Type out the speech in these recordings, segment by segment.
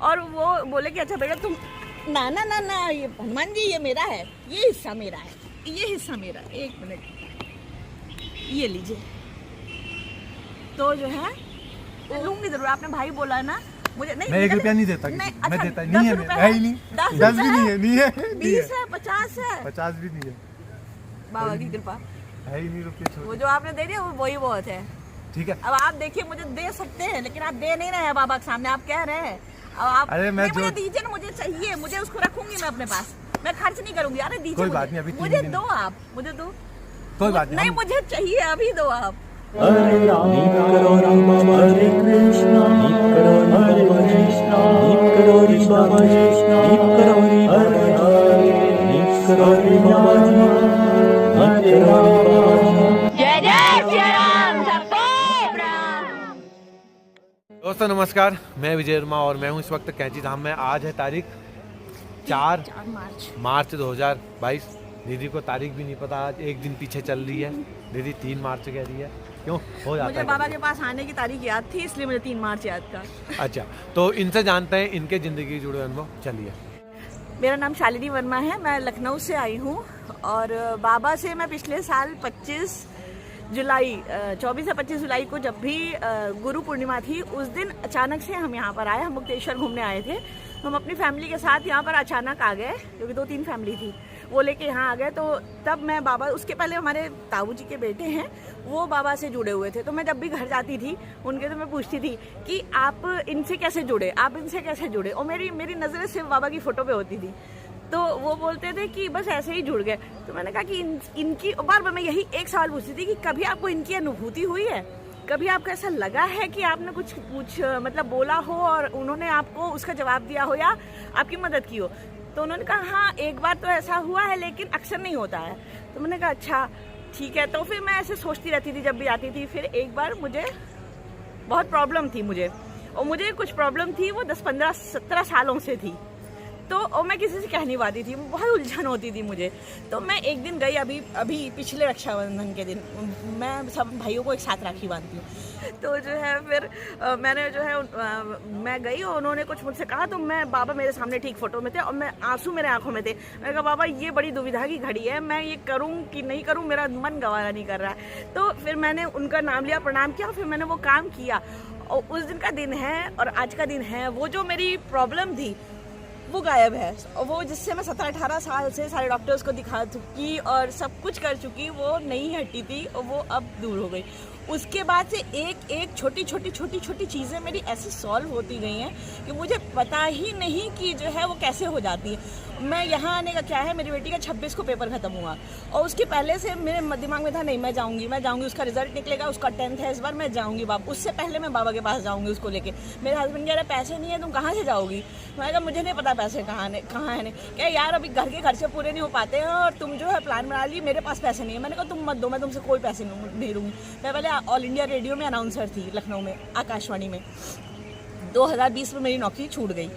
और वो बोले कि अच्छा बेटा तुम ना ना ना ना ये हनुमान जी ये मेरा है, ये हिस्सा मेरा है, ये हिस्सा मेरा है, 1 मिनट ये लीजिए। तो जो है लूंगी जरूर, आपने भाई बोला ना मुझे नहीं, मैं 1 रुपया नहीं देता, नहीं, मैं अच्छा, देता नहीं है, है ही नहीं, 10 भी नहीं है, नहीं है, 20 है, 50 है, 50 भी नहीं है, बाबा की कृपा है ही नहीं रुपये। वो जो आपने दे दिया वो वही बहुत है। ठीक है, अब आप देखिए मुझे दे सकते हैं लेकिन आप दे नहीं रहे हैं बाबा के सामने, आप कह रहे हैं। अब आप अरे मैं मुझे दीजिए ना, मुझे चाहिए, मुझे उसको रखूंगी मैं अपने पास, मैं खर्च नहीं करूंगी। अरे दीजिए, कोई बात नहीं, अभी मुझे दो, आप मुझे दो, कोई बात नहीं, मुझे चाहिए, अभी दो आप। हरे राम करो राम हरे कृष्णा करो हरे कृष्णा करो हरे कृष्णा करो हरे हरे करो हरे राम। जय जय श्री राम, सबको प्रणाम। दोस्तों नमस्कार, मैं विजय वर्मा और मैं हूं इस वक्त कैंची धाम में। आज है तारीख 4 मार्च 2022। दीदी को तारीख भी नहीं पता, आज एक दिन पीछे चल रही है। दीदी 3 मार्च कह रही है, क्यों हो जाता मुझे है? बाबा के पास आने की तारीख याद थी इसलिए मुझे 3 मार्च याद था। अच्छा, तो इनसे जानते हैं इनके जिंदगी जुड़े अनुभव। चलिए। मेरा नाम शालिनी वर्मा है, मैं लखनऊ से आई हूँ और बाबा से मैं पिछले साल 24 या 25 जुलाई को जब भी गुरु पूर्णिमा थी उस दिन अचानक से हम यहाँ पर आए। हम मुक्तेश्वर घूमने आए थे, हम अपनी फैमिली के साथ यहाँ पर अचानक आ गए क्योंकि 2-3 फैमिली थी, वो लेके यहाँ आ गए। तो तब मैं बाबा, उसके पहले हमारे ताऊ जी के बेटे हैं वो बाबा से जुड़े हुए थे, तो मैं जब भी घर जाती थी उनके तो मैं पूछती थी कि आप इनसे कैसे जुड़े, आप इनसे कैसे जुड़े, और मेरी नज़रें सिर्फ बाबा की फ़ोटो पे होती थी। तो वो बोलते थे कि बस ऐसे ही जुड़ गए। तो मैंने कहा कि इनकी बार बार मैं यही एक सवाल पूछती थी कि कभी आपको इनकी अनुभूति हुई है, कभी आपको ऐसा लगा है कि आपने कुछ मतलब बोला हो और उन्होंने आपको उसका जवाब दिया हो या आपकी मदद की हो? तो उन्होंने कहा हाँ एक बार तो ऐसा हुआ है लेकिन अक्सर नहीं होता है। तो मैंने कहा अच्छा ठीक है। तो फिर मैं ऐसे सोचती रहती थी जब भी आती थी। फिर एक बार मुझे बहुत प्रॉब्लम थी और मुझे कुछ प्रॉब्लम थी वो 10, 15, 17 सालों से थी। तो और मैं किसी से कह नहीं पाती थी, बहुत उलझन होती थी मुझे। तो मैं एक दिन गई, अभी पिछले रक्षाबंधन के दिन मैं सब भाइयों को एक साथ राखी बांधती हूँ। तो जो है फिर मैंने जो है मैं गई और उन्होंने कुछ मुझसे कहा, तो मैं बाबा मेरे सामने ठीक फोटो में थे और मैं आंसू मेरे आंखों में थे। मैंने कहा बाबा ये बड़ी दुविधा की घड़ी है, मैं ये करूँ कि नहीं करूँ, मेरा मन गवारा नहीं कर रहा है। तो फिर मैंने उनका नाम लिया, प्रणाम किया, फिर मैंने वो काम किया। और उस दिन का दिन है और आज का दिन है, वो जो मेरी प्रॉब्लम थी वो गायब है। और वो जिससे मैं 17-18 साल से सारे डॉक्टर्स को दिखा चुकी और सब कुछ कर चुकी, वो नहीं हटी थी और वो अब दूर हो गई। उसके बाद से एक छोटी छोटी चीज़ें मेरी ऐसे सॉल्व होती गई हैं कि मुझे पता ही नहीं कि जो है वो कैसे हो जाती है। मैं यहाँ आने का क्या है, मेरी बेटी का 26 को पेपर ख़त्म हुआ और उसके पहले से मेरे दिमाग में था नहीं मैं जाऊँगी, उसका रिजल्ट निकलेगा, उसका 10th है इस बार, मैं जाऊँगी बाबा, उससे पहले मैं बाबा के पास जाऊँगी उसको लेके। मेरे हस्बैंड कह रहे पैसे नहीं है तुम कहाँ से जाओगी? मैं कहा मुझे नहीं पता पैसे कहाँ है। क्या यार अभी घर के खर्चे पूरे नहीं हो पाते हैं और तुम जो है प्लान बना ली, मेरे पास पैसे नहीं है। मैंने कहा तुम मत दो, मैं तुमसे कोई पैसे नहीं लूँगी। मैं पहले ऑल इंडिया रेडियो में अनाउंसर थी लखनऊ में, आकाशवाणी में। 2020 में मेरी नौकरी छूट गई।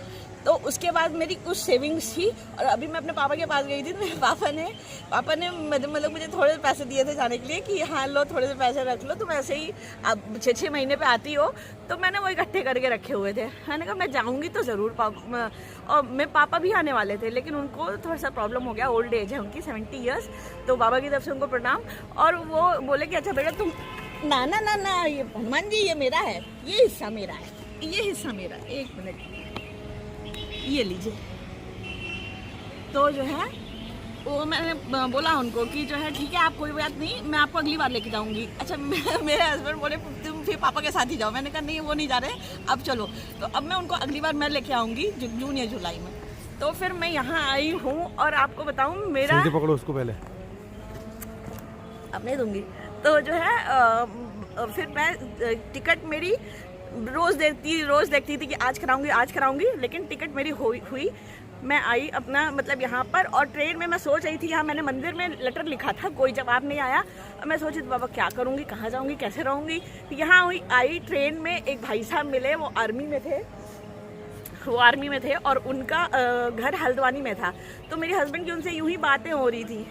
तो उसके बाद मेरी कुछ सेविंग्स थी और अभी मैं अपने पापा के पास गई थी तो मेरे पापा ने मतलब मुझे थोड़े पैसे दिए थे जाने के लिए कि हाँ लो थोड़े से पैसे रख लो, तुम ऐसे ही अब 6-6 महीने पे आती हो। तो मैंने वो इकट्ठे करके रखे हुए थे। मैंने कहा मैं जाऊँगी तो ज़रूर। और मेरे पापा भी आने वाले थे लेकिन उनको थोड़ा सा प्रॉब्लम हो गया, ओल्ड एज है उनकी 70 ईयर्स। तो बाबा की तरफ से उनको प्रणाम। और वो बोले कि अच्छा बेटा तुम ना ना ना ना ये हनुमान जी ये मेरा है, ये हिस्सा मेरा है, ये हिस्सा मेरा है, 1 मिनट ये लीजिए। तो जो है वो मैंने बोला उनको कि जो है ठीक है आप कोई बात नहीं, मैं आपको अगली बार लेके जाऊंगी। अच्छा मेरे हस्बैंड बोले तुम फिर पापा के साथ ही जाओ। मैंने कहा नहीं वो नहीं जा रहे, अब चलो। तो अब मैं उनको अगली बार मैं लेके आऊँगी जून या जुलाई में। तो फिर मैं यहाँ आई हूँ और आपको बताऊँ मेरा पकड़ो उसको पहले, अब नहीं दूंगी। तो जो है फिर मैं टिकट मेरी रोज़ देखती थी कि आज कराऊंगी, लेकिन टिकट मेरी हुई। मैं आई अपना मतलब यहाँ पर और ट्रेन में मैं सोच रही थी, यहाँ मैंने मंदिर में लेटर लिखा था, कोई जवाब नहीं आया। और मैं सोची बाबा क्या करूँगी, कहाँ जाऊँगी, कैसे रहूँगी। यहाँ आई ट्रेन में एक भाई साहब मिले, वो आर्मी में थे और उनका घर हल्द्वानी में था। तो मेरे हस्बैंड की उनसे यूं ही बातें हो रही थी।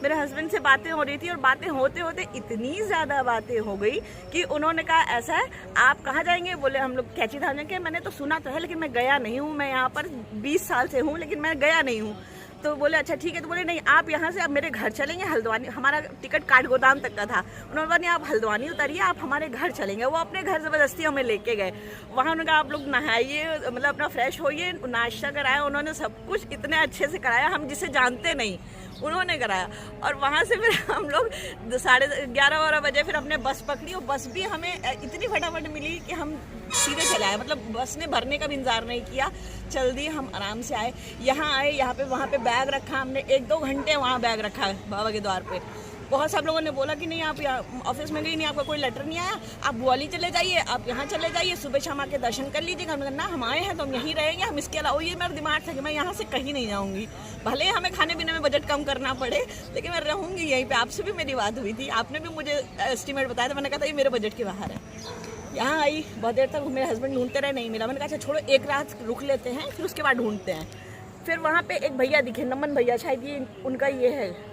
मेरे हस्बैंड से बातें हो रही थी और बातें होते होते इतनी ज़्यादा बातें हो गई कि उन्होंने कहा ऐसा है आप कहाँ जाएंगे, बोले हम लोग कैंची धाम जाएंगे। मैंने तो सुना तो है लेकिन मैं गया नहीं हूँ, मैं यहाँ पर 20 साल से हूँ लेकिन मैं गया नहीं हूँ। तो बोले अच्छा ठीक है, तो बोले नहीं आप यहाँ से अब मेरे घर चलेंगे हल्द्वानी, हमारा टिकट काठगोदाम तक का था। उन्होंने बोला नहीं आप हल्द्वानी उतरिए, आप हमारे घर चलेंगे। वो अपने घर ज़बरदस्ती हमें लेके गए। वहाँ उन्होंने कहा आप लोग नहाइए, मतलब अपना फ्रेश होइए, नाश्ता कराया, उन्होंने सब कुछ इतने अच्छे से कराया, हम जिसे जानते नहीं उन्होंने कराया। और वहाँ से फिर हम लोग 11:30-12 बजे फिर अपने बस पकड़ी और बस भी हमें इतनी फटाफट मिली कि हम सीधे चले आए, मतलब बस ने भरने का भी इंतज़ार नहीं किया, चल दिए, हम आराम से आए। यहाँ आए, यहाँ पे वहाँ पे बैग रखा हमने, 1-2 घंटे वहाँ बैग रखा बाबा के द्वार पे। बहुत सब लोगों ने बोला कि नहीं आप यहाँ ऑफिस में गई नहीं, आपका कोई लेटर नहीं आया, आप ग्वाली चले जाइए, आप यहाँ चले जाइए, सुबह शाम आके दर्शन कर लीजिएगा। हमने कहा ना हम आए हैं तो हम यहीं रहेंगे, हम इसके अलावा ये मेरा दिमाग था कि मैं यहाँ से कहीं नहीं जाऊँगी, भले हमें खाने पीने में बजट कम करना पड़े लेकिन मैं रहूँगी यहीं पे। आपसे भी मेरी बात हुई थी, आपने भी मुझे एस्टिमेट बताया था, मैंने कहा था ये मेरे बजट के बाहर है। यहाँ आई, बहुत देर तक मेरे हस्बैंड ढूंढते रहे, नहीं मिला। मैंने कहा अच्छा छोड़ो एक रात रुक लेते हैं, फिर उसके बाद ढूंढते हैं। फिर वहाँ पे एक भैया दिखे, नमन भैया, शायद ये उनका ये है।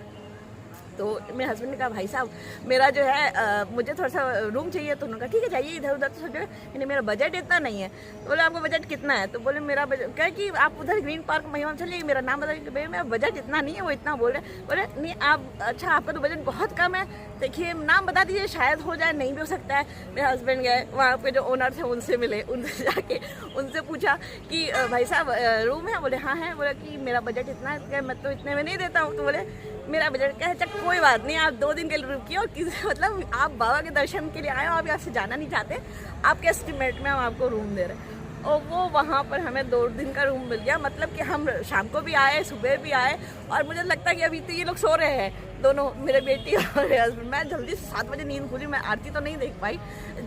तो मेरे हस्बैंड ने कहा भाई साहब मेरा जो है मुझे थोड़ा सा रूम चाहिए। तो उन्होंने कहा ठीक है जाइए इधर उधर। तो सोचा नहीं मेरा बजट इतना नहीं है। तो बोले आपका बजट कितना है? तो बोले मेरा बजट क्या कि आप उधर ग्रीन पार्क महिमा चलिए, मेरा नाम बताइए कि भाई मेरा बजट इतना नहीं है, वो इतना बोल रहे। बोले नहीं आप अच्छा आपका तो बजट बहुत कम है, देखिए नाम बता दीजिए शायद हो जाए, नहीं भी हो सकता है। मेरे हस्बैंड गए वहाँ पे जो ओनर थे उनसे मिले, उनसे जाके उनसे पूछा कि भाई साहब रूम है? बोले हाँ है। बोले कि मेरा बजट इतना है, मैं तो इतने में नहीं देता हूँ। तो बोले मेरा बजट क्या है? चल कोई बात नहीं, आप 2 दिन के लिए रुकिए और किसी मतलब आप बाबा के दर्शन के लिए आए हो, आप यहाँ से जाना नहीं चाहते, आपके एस्टिमेट में हम आपको रूम दे रहे हैं। और वो वहाँ पर हमें 2 दिन का रूम मिल गया, मतलब कि हम शाम को भी आए, सुबह भी आए। और मुझे लगता है कि अभी तो ये लोग सो रहे हैं दोनों, मेरे बेटी और मेरे हस्बैंड। मैं जल्दी से 7 बजे नींद खुली, मैं आरती तो नहीं देख पाई,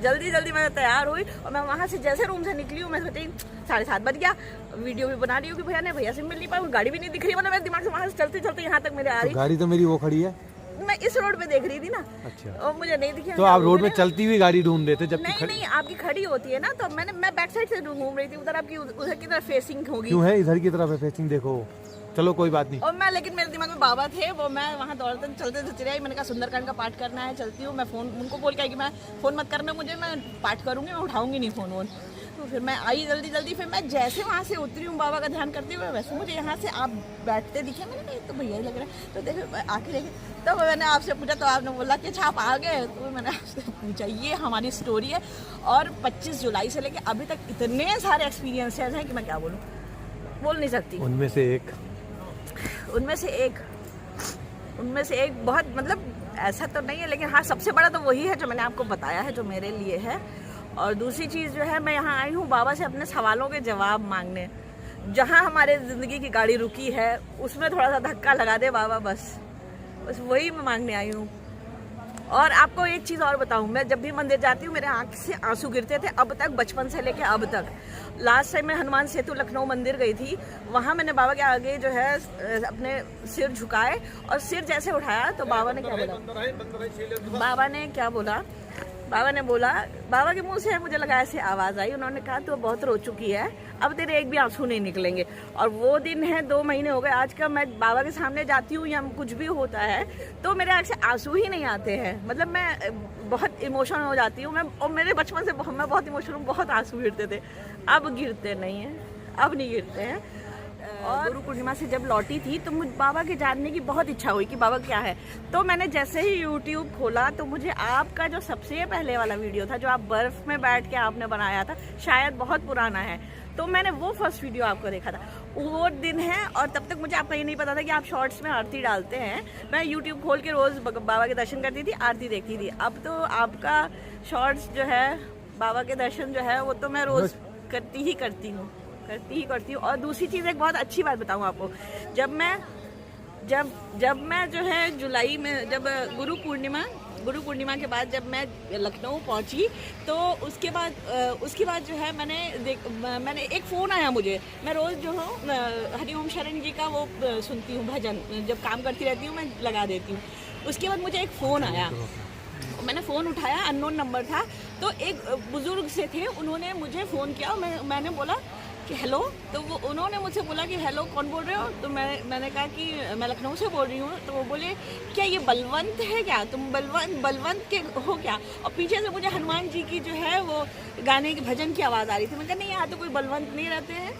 जल्दी मैं तैयार हुई और मैं वहाँ से जैसे रूम से निकली हूँ मैं सोची 7:30 बज गया। वीडियो भी बना रही हूँ कि भैया से मिल नहीं पाई, गाड़ी भी नहीं दिख रही, मतलब मेरे दिमाग से वहाँ से चलते यहाँ तक मेरे आ रही। गाड़ी तो मेरी वो खड़ी है, मैं इस रोड पे देख रही थी ना। अच्छा। और मुझे नहीं दिखी। तो आप रोड में चलती हुई गाड़ी ढूंढ देते जब नहीं आपकी खड़ी होती है ना, तो मैं बैक साइड से घूम रही थी, उधर आपकी उधर की तरफ फेसिंग होगी। क्यों है इधर की तरफ है फेसिंग? देखो चलो कोई बात नहीं। और मैं लेकिन मेरे दिमाग में बाबा थे, वो मैं वहाँ दौड़ते चलते चली आई। मैंने कहा सुंदरकांड का पाठ करना है, चलती हूँ। मैं फ़ोन उनको बोल के आई कि मैं फ़ोन मत करना मुझे, मैं पाठ करूँगी, मैं उठाऊँगी नहीं फ़ोन। तो फिर मैं आई जल्दी। फिर मैं जैसे वहाँ से उतरी हूँ बाबा का ध्यान करते हुए, वैसे मुझे यहाँ से आप बैठते दिखे। मैंने कहा तो भैया ही लग रहा है। तो देखो आके देखे, तो मैंने आपसे पूछा तो आपने बोला कि अच्छा आप आ गए। तो मैंने आपसे पूछा, ये हमारी स्टोरी है। और 25 जुलाई से लेकर अभी तक इतने सारे एक्सपीरियंसेस हैं कि मैं क्या बोलूँ, बोल नहीं सकती। उनमें से एक बहुत, मतलब ऐसा तो नहीं है लेकिन हाँ सबसे बड़ा तो वही है जो मैंने आपको बताया है, जो मेरे लिए है। और दूसरी चीज़ जो है, मैं यहाँ आई हूँ बाबा से अपने सवालों के जवाब मांगने। जहाँ हमारे ज़िंदगी की गाड़ी रुकी है उसमें थोड़ा सा धक्का लगा दे बाबा, बस वही मैं मांगने आई हूँ। और आपको एक चीज़ और बताऊँ, मैं जब भी मंदिर जाती हूँ मेरे आँख से आंसू गिरते थे अब तक, बचपन से लेके अब तक। लास्ट टाइम मैं हनुमान सेतु लखनऊ मंदिर गई थी, वहाँ मैंने बाबा के आगे जो है अपने सिर झुकाए और सिर जैसे उठाया तो बाबा ने क्या बोला, बाबा के मुंह से मुझे लगा ऐसे आवाज़ आई, उन्होंने कहा तो बहुत रो चुकी है, अब तेरे एक भी आंसू नहीं निकलेंगे। और वो दिन है 2 महीने हो गए आज का, मैं बाबा के सामने जाती हूँ या कुछ भी होता है तो मेरे आँख से आंसू ही नहीं आते हैं, मतलब मैं बहुत इमोशनल हो जाती हूँ मैं। और मेरे बचपन से मैं बहुत इमोशनल हूँ, बहुत आंसू गिरते थे, अब गिरते नहीं हैं, अब नहीं गिरते हैं। और गुरु पूर्णिमा से जब लौटी थी तो मुझे बाबा के जानने की बहुत इच्छा हुई कि बाबा क्या है। तो मैंने जैसे ही यूट्यूब खोला तो मुझे आपका जो सबसे पहले वाला वीडियो था, जो आप बर्फ़ में बैठ के आपने बनाया था, शायद बहुत पुराना है, तो मैंने वो फर्स्ट वीडियो आपको देखा था। वो दिन है और तब तक मुझे आपका ये नहीं पता था कि आप शॉर्ट्स में आरती डालते हैं। मैं यूट्यूब खोल के रोज़ बाबा के दर्शन करती थी, आरती देखती थी। अब तो आपका शॉर्ट्स जो है बाबा के दर्शन जो है वो तो मैं रोज़ करती हूँ। और दूसरी चीज़ एक बहुत अच्छी बात बताऊँ आपको, जब मैं जो है जुलाई में, जब गुरु पूर्णिमा के बाद जब मैं लखनऊ पहुंची तो उसके बाद जो है मैंने एक फ़ोन आया मुझे। मैं रोज़ जो हूँ हरिओम शरण जी का वो सुनती हूँ भजन, जब काम करती रहती हूँ मैं लगा देती हूँ। उसके बाद मुझे एक फ़ोन आया, मैंने फ़ोन उठाया, अननोन नंबर था, तो एक बुज़ुर्ग से थे, उन्होंने मुझे फ़ोन किया। मैंने बोला कि हेलो, तो वो उन्होंने मुझसे बोला कि हेलो कौन बोल रहे हो, तो मैंने कहा कि मैं लखनऊ से बोल रही हूँ। तो वो बोले क्या ये बलवंत है क्या, तुम बलवंत के हो क्या? और पीछे से मुझे हनुमान जी की जो है वो गाने की भजन की आवाज़ आ रही थी। मैंने कहा नहीं, यहाँ तो कोई बलवंत नहीं रहते हैं।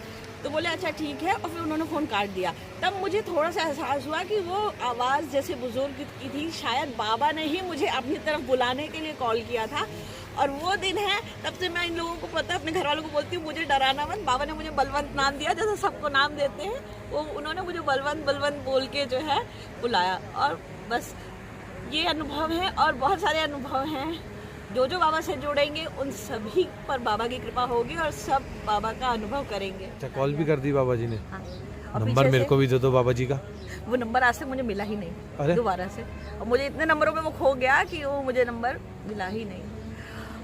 तो बोले अच्छा ठीक है, और फिर उन्होंने फ़ोन काट दिया। तब मुझे थोड़ा सा एहसास हुआ कि वो आवाज़ जैसे बुजुर्ग की थी, शायद बाबा ने ही मुझे अपनी तरफ बुलाने के लिए कॉल किया था। और वो दिन है, तब से मैं इन लोगों को पता है, अपने घर वालों को बोलती हूँ मुझे डराना मत। बाबा ने मुझे बलवंत नाम दिया, जैसे सबको नाम देते हैं, वो उन्होंने मुझे बलवंत बोल के जो है बुलाया। और बस ये अनुभव है, और बहुत सारे अनुभव हैं। जो बाबा से जुड़ेंगे उन सभी पर बाबा की कृपा होगी, और सब बाबा का अनुभव करेंगे। अच्छा, कॉल भी कर दी बाबा जी ने? हाँ। और नंबर मेरे को भी दे दो बाबा जी का। वो नंबर आज तक मुझे मिला ही नहीं। अरे? दोबारा से, और मुझे इतने नंबरों में वो खो गया कि वो मुझे नंबर मिला ही नहीं।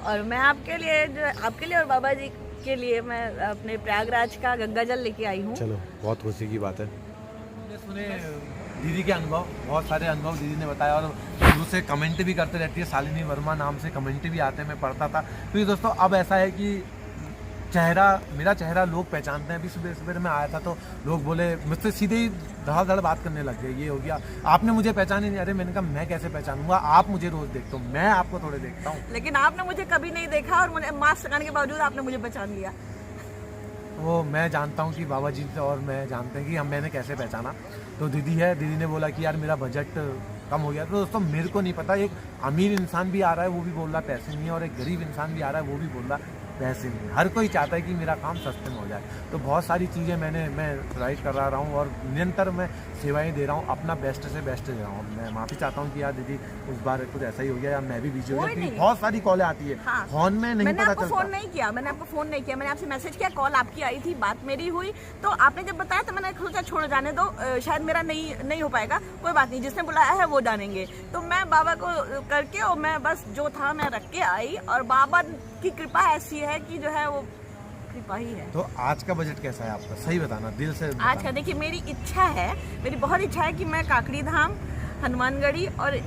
और मैं आपके लिए और बाबा जी के लिए मैं अपने प्रयागराज का गंगा जल लेके आई हूँ। चलो, बहुत खुशी की बात है। सुने दीदी के अनुभव, बहुत सारे अनुभव दीदी ने बताया, और शुरू से कमेंट भी करते रहती है। शालिनी वर्मा नाम से कमेंट भी आते हैं, मैं पढ़ता था। तो ये दोस्तों अब ऐसा है कि मेरा चेहरा लोग पहचानते हैं। अभी सुबह सुबह मैं आया था तो लोग बोले मुझसे सीधे ही धड़ाधड़ बात करने लग गए, ये हो गया, आपने मुझे पहचाने नहीं। अरे मैंने कहा मैं कैसे पहचानूंगा, आप मुझे रोज देखते हो, मैं आपको थोड़े देखता हूँ। लेकिन आपने मुझे कभी नहीं देखा, और मुझे मास्क लगाने के बावजूद आपने मुझे पहचान लिया। वो मैं जानता हूँ कि बाबा जी और मैं जानते हैं कि मैंने कैसे पहचाना। तो दीदी है, दीदी ने बोला कि यार मेरा बजट कम हो गया। तो दोस्तों मेरे को नहीं पता, एक अमीर इंसान भी आ रहा है वो भी बोल रहा है पैसे नहीं है, और एक गरीब इंसान भी आ रहा है वो भी बोल रहा है पैसे नहीं। हर कोई चाहता है कि मेरा काम सस्ते में हो जाए। तो बहुत सारी चीज़ें मैं ट्राई कर रहा हूँ, और निरंतर मैं सेवाएं दे रहा हूँ, अपना बेस्ट से बेस्ट दे रहा हूँ। मैं माफ़ी चाहता हूँ कि यार दीदी उस बार कुछ ऐसा ही हो गया, या मैं भी बिजी हो गया, क्योंकि बहुत सारी कॉलें आती है। हाँ। फोन में नहीं मैंने पता आपको चलता। फोन नहीं किया, मैंने आपसे मैसेज किया, कॉल आपकी आई थी, बात मेरी हुई। तो आपने जब बताया तो मैंने सोचा छोड़ जाने दो, शायद मेरा नहीं हो पाएगा, कोई बात नहीं, जिसने बुलाया है वो जानेंगे। तो मैं बाबा को करके, और मैं बस जो था मैं रख के आई, और बाबा की कृपा ऐसी है कि जो है वो कृपा ही है। तो आज का बजट कैसा है आपका, सही बताना, दिल से बताना। आज का देखिए, मेरी इच्छा है, मेरी बहुत इच्छा है कि मैं काकड़ी धाम, हनुमानगढ़ी और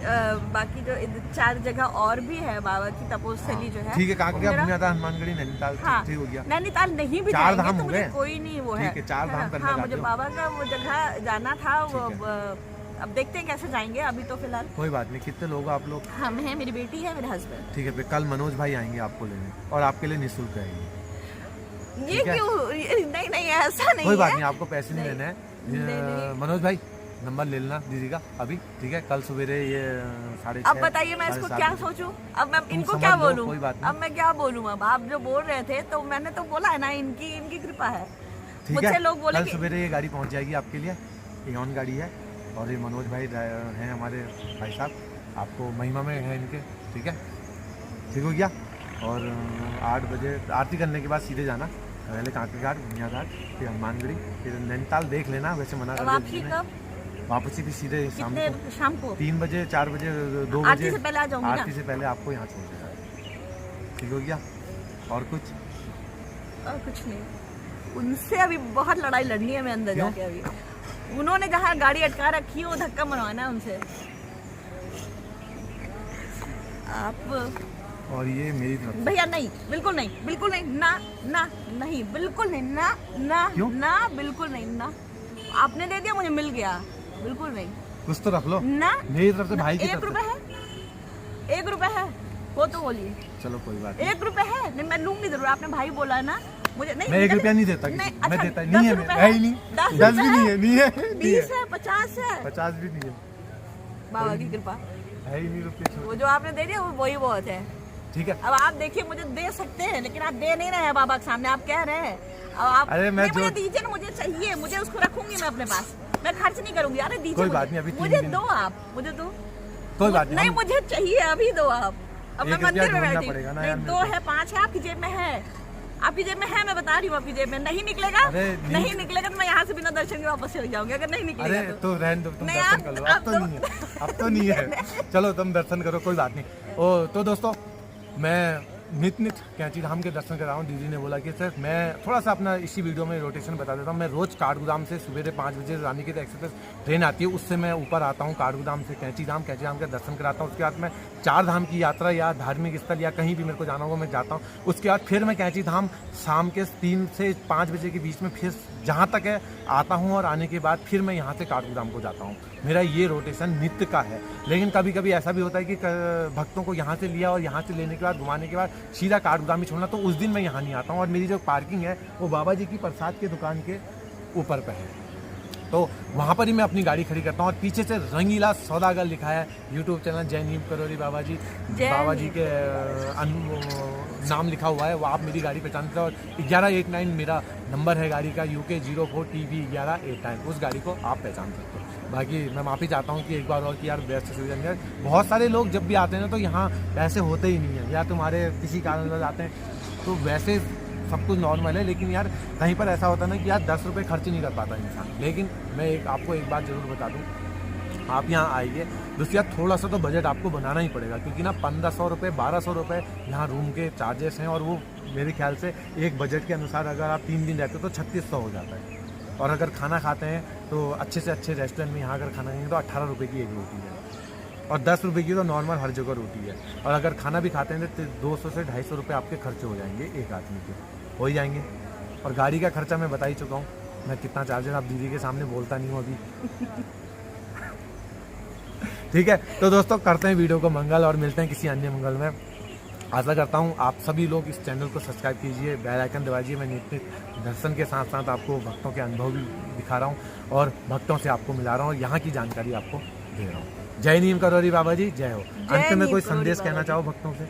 बाकी जो 4 जगह और भी है बाबा की तपोस्थली जो है। ठीक है, काकड़ी घूमना था, हनुमानगढ़ी, नैनीताल, हाँ, ठीक हो गया। नैनीताल नहीं भी 4 जाएंगे धाम तो हो मुझे गए। कोई नहीं वो है। ठीक है, 4 धाम करने हाँ, जाते मुझे हो। बाबा का वो जगह जाना था, वो ठीक अब देखते हैं कैसे जाएंगे, अभी तो फिलहाल कोई बात नहीं। कितने लोग आप लोग? हम हैं, मेरी बेटी है, मेरे हस्बैंड। ठीक है, फिर कल मनोज भाई आएंगे आपको लेने, और आपके लिए निःशुल्क आएंगे। ये ठीक है? क्यों? नहीं ऐसा नहीं कोई बात है। नहीं, आपको पैसे नहीं लेने नहीं। हैं। मनोज भाई नंबर ले लेना दीदी का अभी, ठीक है? कल सवेरे ये 6:30। अब बताइए मैं इसको क्या सोचूं, अब मैं इनको समझ क्या लो, बोलूं? कोई बात नहीं। अब मैं क्या बोलूं? अब आप जो बोल रहे थे तो मैंने तो बोला है ना, इनकी कृपा है। ठीक मुझसे है, लोग बोले कल कि सवेरे ये गाड़ी पहुंच जाएगी आपके लिए, एऑन गाड़ी है, और ये मनोज भाई हैं हमारे भाई साहब, आपको महिमा में है इनके, ठीक है? ठीक हो गया। और 8 बजे आरती करने के बाद सीधे जाना, पहले कांकरी घाट, गुनिया घाट, फिर हनुमानगढ़ी, फिर नैनीताल देख लेना, वैसे मना कर वापसी दिया कब? वापसी भी सीधे कितने शाम को? 3 बजे, 4 बजे, 2 आरती बजे से पहले आ जाऊंगी ना? आरती से पहले आपको यहाँ छोड़ देगा। ठीक हो गया। और कुछ? और कुछ नहीं, उनसे अभी बहुत लड़ाई लड़नी है मैं अंदर क्यों? जाके। अभी उन्होंने जहाँ गाड़ी अटका रखी है वो धक्का मनवाना है उनसे। आप और ये मेरी तरफ से। भैया नहीं, बिल्कुल नहीं, बिल्कुल नहीं, ना नहीं, बिल्कुल नहीं, ना क्यों? ना बिल्कुल नहीं, ना। आपने दे दिया, मुझे मिल गया, बिल्कुल नहीं। कुछ तो रख लो ना, मेरी तरफ से, भाई की 1 तरफ रुपए से। है, 1 रुपए है, वो तो बोलिए। चलो कोई बात नहीं। 1 रुपए है, नहीं मैं लूंगी जरूर, आपने भाई बोला है ना, मुझे नहीं। मैं 1 रुपया नहीं देता किसी को, मैं अच्छा, देता नहीं है, 10 रुपए है ही नहीं, 10 10 भी नहीं है, नहीं है, 20 है, 50 है, 50 भी नहीं है, बाबा की कृपा। है ही नहीं रुपये। वो जो आपने दे दिया वो वही बहुत है। ठीक है। अब आप देखिए, मुझे दे सकते हैं लेकिन आप दे नहीं रहे हैं बाबा के सामने, आप कह रहे हैं। अब आप अरे मैं मुझे जो- दीजिए ना, मुझे चाहिए, मुझे उसको रखूंगी मैं अपने पास, मैं खर्च नहीं करूंगी। अरे दीजिए कोई मुझे। बात नहीं, अभी 3 मुझे दिन। दो, आप मुझे दो। कोई बात नहीं, नहीं, हम- मुझे चाहिए, अभी दो आप। अब मैं 1 रुपया मंदिर में ढूंढना बैठी पड़ेगा ना नहीं, यार 2 मेरे को। है, 5 है, आपकी जेब में है, आपकी जेब में है, मैं बता रही हूँ, आपकी जेब में नहीं निकलेगा। अरे नहीं निकलेगा तो मैं यहाँ से बिना दर्शन के वापस चली जाऊंगी, अगर नहीं निकलेगा अरे तो। तो रहने दो, तुम नहीं, दर्शन आप- कर लो। आप अब तो तो- नहीं है, अब तो नहीं है। चलो तुम दर्शन करो, कोई बात नहीं। तो दोस्तों मैं नित कैंची धाम के दर्शन कर रहा हूँ। दीदी ने बोला कि सर मैं थोड़ा सा अपना इसी वीडियो में रोटेशन बता देता हूँ। मैं रोज़ काठगोदाम से सवेरे 5 बजे रानी की एक्सप्रेस ट्रेन आती है, उससे मैं ऊपर आता हूँ काठगोदाम से कैंची धाम के दर्शन कराता हूँ। उसके बाद मैं 4 धाम की यात्रा या धार्मिक स्थल या कहीं भी मेरे को जाना होगा मैं जाता हूँ। उसके बाद फिर मैं कैंची धाम शाम के 3 से 5 बजे के बीच में फिर जहाँ तक है आता हूँ, और आने के बाद फिर मैं यहाँ से काठगोदाम को जाता हूँ। मेरा ये रोटेशन नित्य का है। लेकिन कभी कभी ऐसा भी होता है कि भक्तों को यहाँ से लिया और यहाँ से लेने के बाद घुमाने के बाद सीधा काठगोदाम ही छोड़ना, तो उस दिन मैं यहाँ नहीं आता हूँ। और मेरी जो पार्किंग है वो बाबा जी की प्रसाद के दुकान के ऊपर पे है, तो वहाँ पर ही मैं अपनी गाड़ी खड़ी करता हूँ। और पीछे से रंगीला सौदागर लिखा है यूट्यूब चैनल जय नीम करोरी बाबा जी के नाम लिखा हुआ है, वो आप मेरी गाड़ी पहचानते हो। और 1189 मेरा नंबर है गाड़ी का, UK 04TB 1189, उस गाड़ी को आप पहचान सकते हो। बाकी मैं माफ़ी चाहता हूँ कि एक बार और कि यार व्यस्त सुविधा नहीं है। बहुत सारे लोग जब भी आते हैं ना तो यहाँ पैसे होते ही नहीं है, या तुम्हारे किसी कारण आते हैं, तो वैसे सब कुछ नॉर्मल है। लेकिन यार कहीं पर ऐसा होता है ना कि यार 10 रुपये खर्च नहीं कर पाता इंसान। लेकिन मैं आपको एक बात ज़रूर बता दूँ, आप यहाँ आइए, दूसरी बात थोड़ा सा तो बजट आपको बनाना ही पड़ेगा, क्योंकि ना 1500 रुपये 1200 रुपये यहाँ रूम के चार्जेस हैं, और वो मेरे ख्याल से एक बजट के अनुसार अगर आप 3 दिन रहते हो तो 3600 हो जाता है। और अगर खाना खाते हैं तो अच्छे से अच्छे रेस्टोरेंट में यहाँ अगर खाना खाएंगे तो 18 रुपये की एक रोटी है, और 10 रुपये की तो नॉर्मल हर जगह रोटी है। और अगर खाना भी खाते हैं तो 200 से 250 रुपये आपके खर्चे हो जाएंगे, एक आदमी के हो ही जाएंगे। और गाड़ी का खर्चा मैं बता ही चुका हूँ, मैं कितना चार्जर आप दीदी के सामने बोलता नहीं हूँ अभी। ठीक है, तो दोस्तों करते हैं वीडियो को मंगल और मिलते हैं किसी अन्य मंगल में। आशा करता हूँ आप सभी लोग इस चैनल को सब्सक्राइब कीजिए, बेल आइकन दबाइए। मैं नित्य दर्शन के साथ साथ आपको भक्तों के अनुभव भी दिखा रहा हूँ और भक्तों से आपको मिला रहा हूँ, यहाँ की जानकारी आपको दे रहा हूँ। जय नीम करोरी बाबा जी, जय हो। अंत में कोई संदेश कहना चाहो भक्तों से,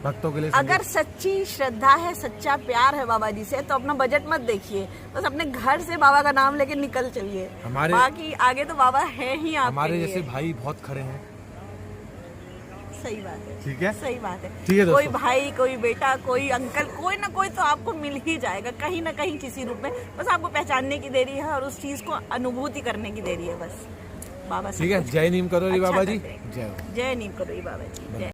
भक्तों के लिए? अगर सच्ची श्रद्धा है, सच्चा प्यार है बाबा जी से, तो अपना बजट मत देखिए, बस अपने घर से बाबा का नाम लेके निकल चलिए। बाकी आगे तो बाबा है ही आपके हमारे लिए। जैसे भाई बहुत खड़े हैं। सही बात है, ठीक है, सही बात है। ठीक है कोई भाई, कोई बेटा, कोई अंकल, कोई ना कोई तो आपको मिल ही जाएगा कहीं ना कहीं किसी रूप में। बस आपको पहचानने की देरी है और उस चीज को अनुभूति करने की देरी है बस। बाबा ठीक है, जय नीम करोरी बाबा जी, जय हो। जय नीम करोरी बाबा जी, जय।